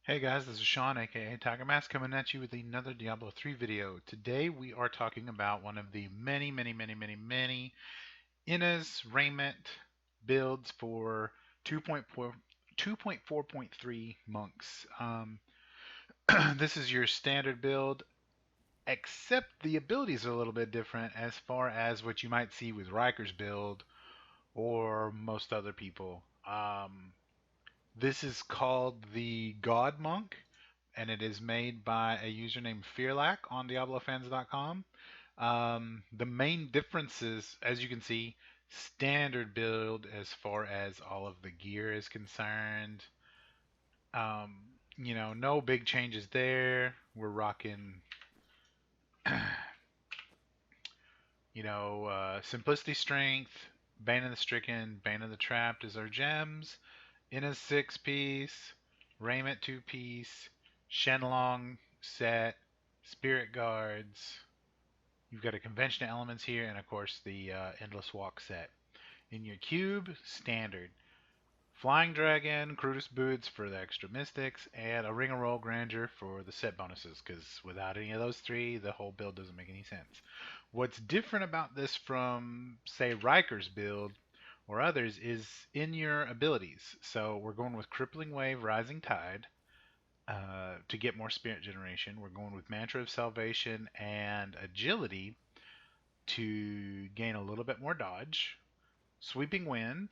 Hey guys, this is Sean, aka Tiger Mask, coming at you with another Diablo 3 video. Today we are talking about one of the many Inna's Raiment builds for 2.4, 2.4.3 monks. This is your standard build, except the abilities are a little bit different as far as what you might see with Riker's build or most other people. This is called the God Monk, and it is made by a user named Fearlack on DiabloFans.com. The main differences, as you can see, standard build as far as all of the gear is concerned. Um, no big changes there. We're rocking, Simplicity Strength, Bane of the Stricken, Bane of the Trapped is our gems. Inna's 6-piece, Raiment 2-piece, Shenlong set, Spirit Guards. You've got a Convention of Elements here, and of course the Endless Walk set. In your cube, standard. Flying Dragon, Crutus Boots for the extra mystics, and a Ring of Royal Grandeur for the set bonuses, because without any of those three, the whole build doesn't make any sense. What's different about this from, say, Riker's build or others is in your abilities. So we're going with Crippling Wave, Rising Tide to get more spirit generation. We're going with Mantra of Salvation and Agility to gain a little bit more dodge. Sweeping Wind,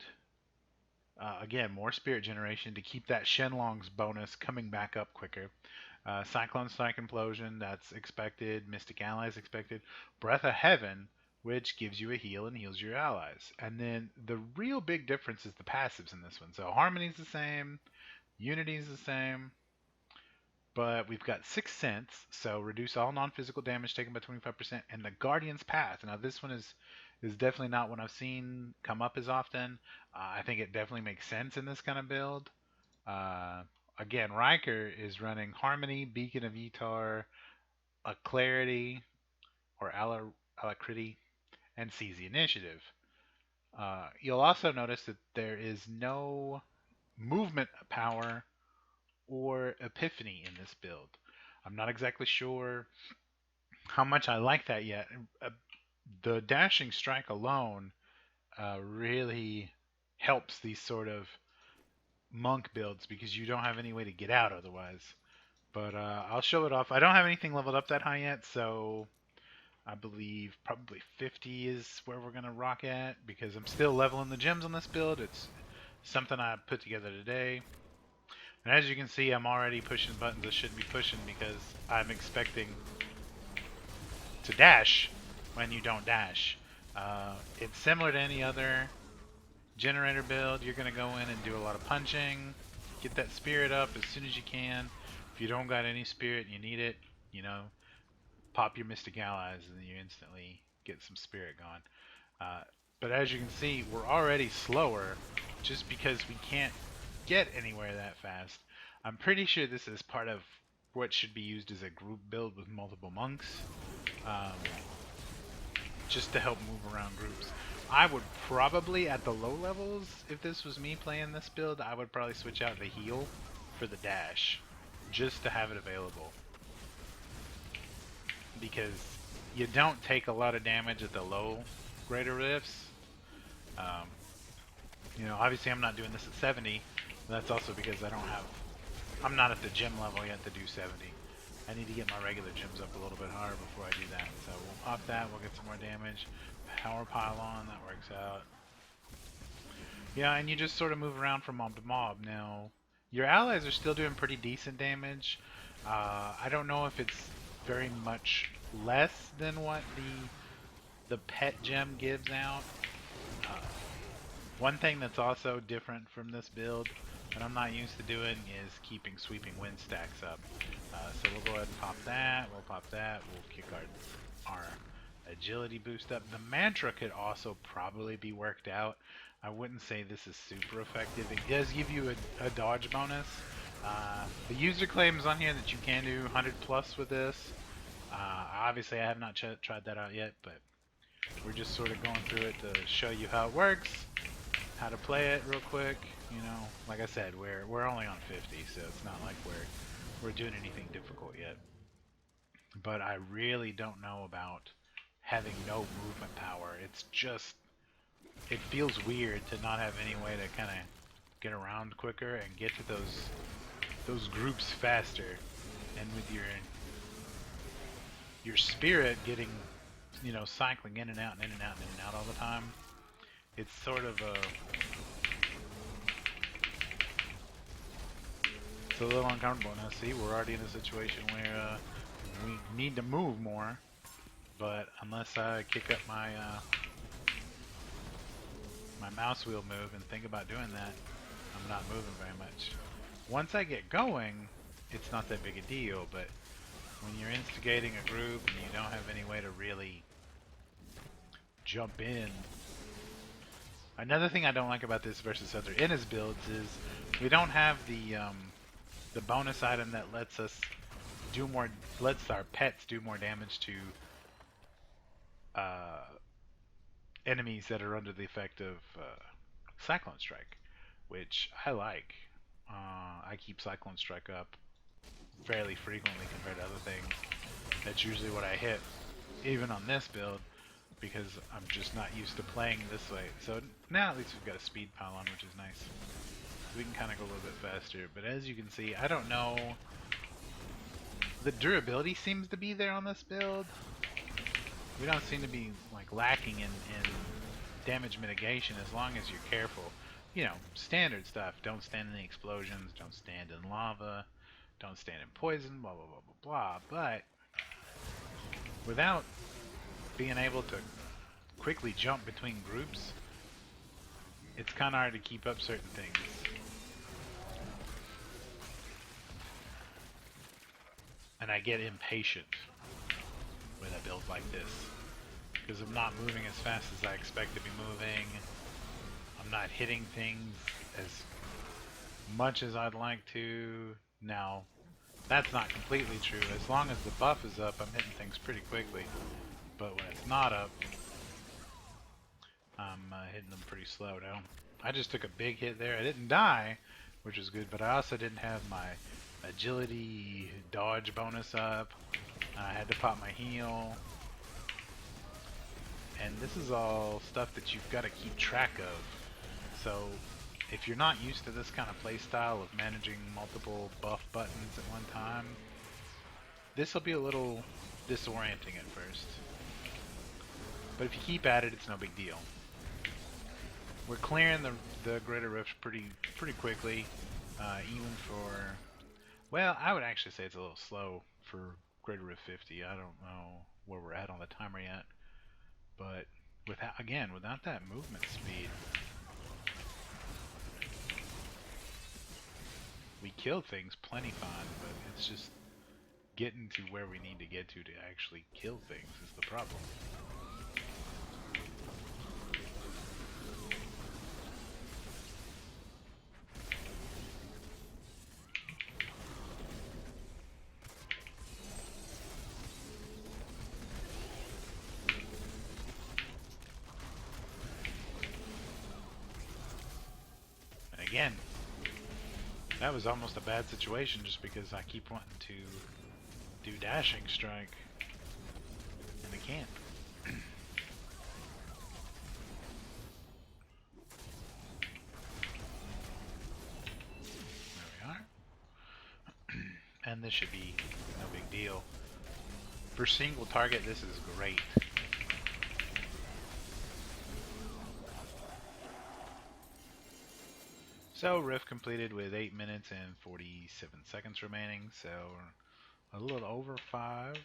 again, more spirit generation to keep that Shenlong's bonus coming back up quicker. Cyclone Strike Implosion, that's expected. Mystic Allies expected. Breath of Heaven, which gives you a heal and heals your allies. And then the real big difference is the passives in this one. So Harmony's the same, Unity's the same, but we've got Sixth Sense, so reduce all non-physical damage taken by 25%, and the Guardian's Path. Now this one is definitely not one I've seen come up as often. I think it definitely makes sense in this kind of build. Uh, Again, Riker is running Harmony, Beacon of Etar, a Clarity, or Alacrity, and Seize the Initiative. You'll also notice that there is no movement power or Epiphany in this build. I'm not exactly sure how much I like that yet. The Dashing Strike alone really helps these sort of monk builds because you don't have any way to get out otherwise. But I'll show it off. I don't have anything leveled up that high yet, so I believe probably 50 is where we're going to rock at because I'm still leveling the gems on this build. It's something I put together today. And as you can see, I'm already pushing buttons I shouldn't be pushing because I'm expecting to dash when you don't dash. It's similar to any other generator build. You're going to go in and do a lot of punching, get that spirit up as soon as you can. If you don't got any spirit and you need it, pop your Mystic Allies and then you instantly get some spirit going. But as you can see, we're already slower just because we can't get anywhere that fast. I'm pretty sure this is part of what should be used as a group build with multiple monks, um, just to help move around groups. I would probably, at the low levels, if this was me playing this build, I would probably switch out the heal for the dash, just to have it available. Because you don't take a lot of damage at the low greater rifts. Obviously I'm not doing this at 70. That's also because I'm not at the gem level yet to do 70. I need to get my regular gems up a little bit higher before I do that. So we'll pop that, we'll get some more damage. Power pylon, that works out. Yeah, and you just sort of move around from mob to mob. Now, your allies are still doing pretty decent damage. I don't know if it's very much less than what the pet gem gives out. One thing that's also different from this build that I'm not used to doing is keeping Sweeping Wind stacks up. So we'll go ahead and pop that, we'll pop that, we'll kick our agility boost up. The mantra could also probably be worked out. I wouldn't say this is super effective. It does give you a dodge bonus. The user claims on here that you can do 100 plus with this. Obviously I have not tried that out yet, but we're just sort of going through it to show you how it works, how to play it real quick. You know, like I said, we're only on 50, so it's not like we're doing anything difficult yet. But I really don't know about having no movement power. It's just it feels weird to not have any way to kind of get around quicker and get to those groups faster. And with your spirit getting, you know, cycling in and out and in and out and in and out all the time, it's sort of a it's a little uncomfortable. Now, see, we're already in a situation where we need to move more, but unless I kick up my mouse wheel move and think about doing that, I'm not moving very much. Once I get going, it's not that big a deal, but when you're instigating a group and you don't have any way to really jump in. Another thing I don't like about this versus other Inna's builds is we don't have the bonus item that lets us do more, lets our pets do more damage to uh, enemies that are under the effect of Cyclone Strike, which I like. I keep Cyclone Strike up fairly frequently compared to other things. That's usually what I hit, even on this build, because I'm just not used to playing this way. So now at least we've got a speed pylon, which is nice. We can kind of go a little bit faster, but as you can see, I don't know. The durability seems to be there on this build. We don't seem to be like lacking in damage mitigation as long as you're careful. You know, standard stuff. Don't stand in the explosions. Don't stand in lava. Don't stand in poison. Blah blah blah blah blah. But without being able to quickly jump between groups, it's kind of hard to keep up certain things. And I get impatient with a build like this because I'm not moving as fast as I expect to be moving. I'm not hitting things as much as I'd like to. Now, that's not completely true. As long as the buff is up, I'm hitting things pretty quickly. But when it's not up, I'm hitting them pretty slow now. I just took a big hit there. I didn't die, which was good, but I also didn't have my agility dodge bonus up. I had to pop my heal. And this is all stuff that you've got to keep track of. So if you're not used to this kind of playstyle of managing multiple buff buttons at one time, this will be a little disorienting at first. But if you keep at it, it's no big deal. We're clearing the greater rifts pretty quickly, even for, well, I would actually say it's a little slow for greater rift 50. I don't know where we're at on the timer yet, but without that movement speed, we kill things plenty fine, but it's just getting to where we need to get to actually kill things is the problem. And again, that was almost a bad situation just because I keep wanting to do dashing strike and I can't. There we are. And this should be no big deal. For single target, this is great. So rift completed with 8 minutes and 47 seconds remaining, so a little over 5.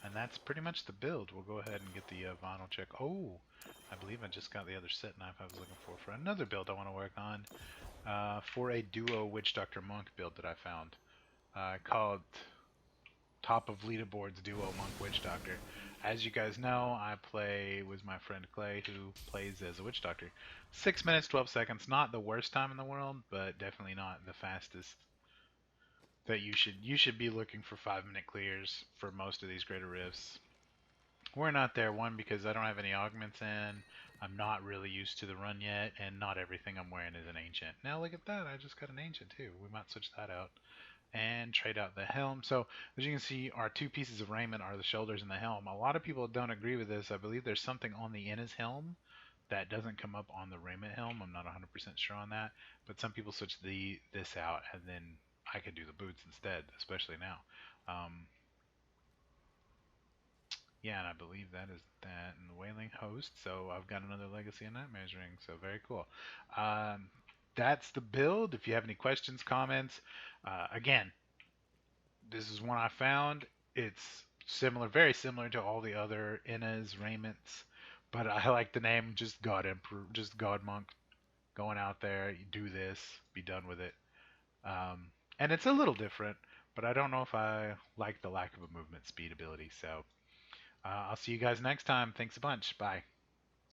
And that's pretty much the build. We'll go ahead and get the vinyl check. Oh, I believe I just got the other set knife I was looking for another build I want to work on for a duo Witch Doctor Monk build that I found called Top of Leaderboards Duo Monk Witch Doctor. As you guys know, I play with my friend Clay, who plays as a Witch Doctor. 6 minutes, 12 seconds. Not the worst time in the world, but definitely not the fastest. that you should be looking for 5 minute clears for most of these greater rifts. We're not there, one, because I don't have any augments in. I'm not really used to the run yet, and not everything I'm wearing is an ancient. Now look at that, I just got an ancient too. We might switch that out and trade out the helm. So as you can see, our two pieces of raiment are the shoulders and the helm. A lot of people don't agree with this. I believe there's something on the Inna's helm that doesn't come up on the raiment helm. I'm not 100% sure on that, but some people switch this out, and then I could do the boots instead, especially now. Um, yeah, and I believe that is that in the Wailing Host. So I've got another Legacy and Nightmares ring. So very cool. Um, that's the build. If you have any questions, comments, again, this is one I found. It's similar, very similar to all the other Inna's Raiments, but I like the name. Just God Emperor, just God Monk, going out there, you do this, be done with it. And it's a little different, but I don't know if I like the lack of a movement speed ability. So I'll see you guys next time. Thanks a bunch. Bye.